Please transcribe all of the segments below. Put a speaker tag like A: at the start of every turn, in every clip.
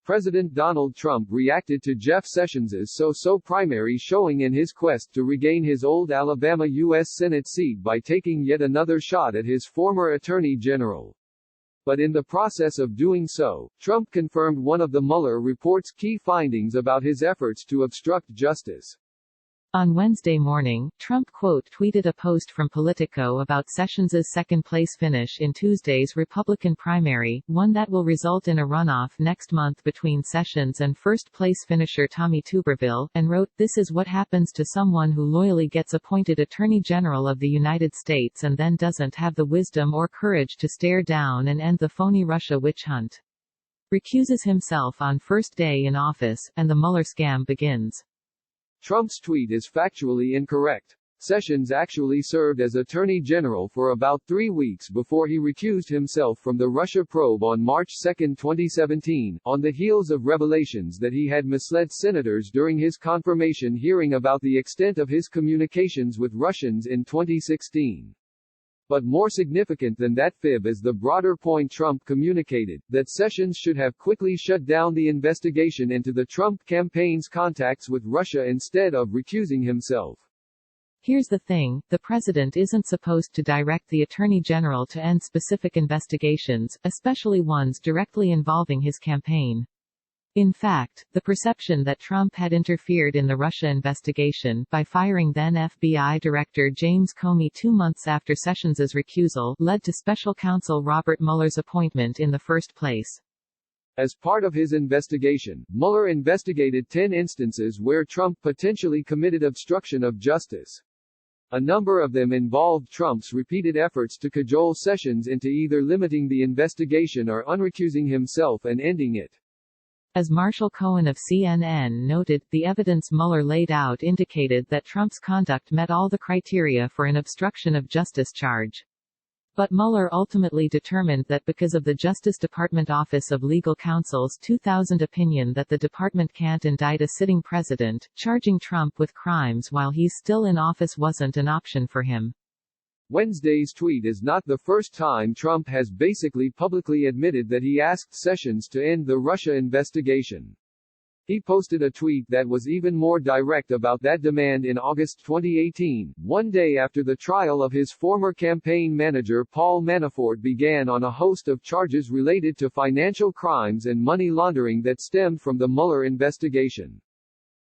A: President Donald Trump reacted to Jeff Sessions's so-so primary showing in his quest to regain his old Alabama U.S. Senate seat by taking yet another shot at his former Attorney General. But in the process of doing so, Trump confirmed one of the Mueller report's key findings about his efforts to obstruct justice.
B: On Wednesday morning, Trump tweeted a post from Politico about Sessions's second-place finish in Tuesday's Republican primary, one that will result in a runoff next month between Sessions and first-place finisher Tommy Tuberville, and wrote, "This is what happens to someone who loyally gets appointed Attorney General of the United States and then doesn't have the wisdom or courage to stare down and end the phony Russia witch hunt. Recuses himself on first day in office, and the Mueller scam begins."
A: Trump's tweet is factually incorrect. Sessions actually served as Attorney General for about 3 weeks before he recused himself from the Russia probe on March 2, 2017, on the heels of revelations that he had misled senators during his confirmation hearing about the extent of his communications with Russians in 2016. But more significant than that fib is the broader point Trump communicated, that Sessions should have quickly shut down the investigation into the Trump campaign's contacts with Russia instead of recusing himself.
B: Here's the thing, the president isn't supposed to direct the Attorney General to end specific investigations, especially ones directly involving his campaign. In fact, the perception that Trump had interfered in the Russia investigation, by firing then FBI Director James Comey 2 months after Sessions's recusal, led to special counsel Robert Mueller's appointment in the first place.
A: As part of his investigation, Mueller investigated 10 instances where Trump potentially committed obstruction of justice. A number of them involved Trump's repeated efforts to cajole Sessions into either limiting the investigation or unrecusing himself and ending it.
B: As Marshall Cohen of CNN noted, the evidence Mueller laid out indicated that Trump's conduct met all the criteria for an obstruction of justice charge. But Mueller ultimately determined that because of the Justice Department Office of Legal Counsel's 2000 opinion that the department can't indict a sitting president, charging Trump with crimes while he's still in office wasn't an option for him.
A: Wednesday's tweet is not the first time Trump has basically publicly admitted that he asked Sessions to end the Russia investigation. He posted a tweet that was even more direct about that demand in August 2018, one day after the trial of his former campaign manager Paul Manafort began on a host of charges related to financial crimes and money laundering that stemmed from the Mueller investigation.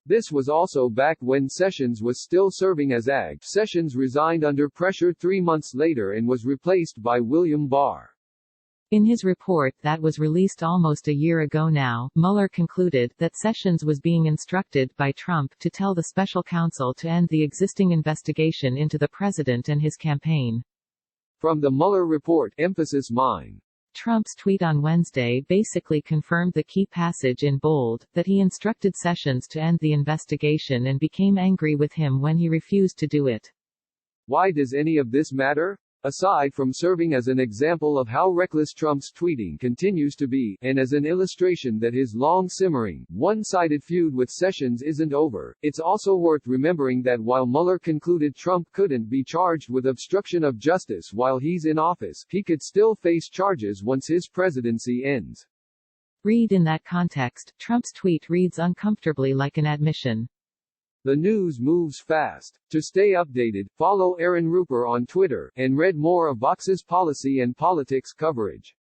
A: This was also back when Sessions was still serving as AG. Sessions resigned under pressure 3 months later and was replaced by William Barr.
B: In his report that was released almost a year ago now, Mueller concluded that Sessions was being instructed by Trump to tell the special counsel to end the existing investigation into the president and his campaign.
A: From the Mueller report, emphasis mine.
B: Trump's tweet on Wednesday basically confirmed the key passage in bold, that he instructed Sessions to end the investigation and became angry with him when he refused to do it.
A: Why does any of this matter? Aside from serving as an example of how reckless Trump's tweeting continues to be, and as an illustration that his long-simmering, one-sided feud with Sessions isn't over, it's also worth remembering that while Mueller concluded Trump couldn't be charged with obstruction of justice while he's in office, he could still face charges once his presidency ends.
B: Read in that context, Trump's tweet reads uncomfortably like an admission.
A: The news moves fast. To stay updated, follow Aaron Rupert on Twitter, and read more of Vox's policy and politics coverage.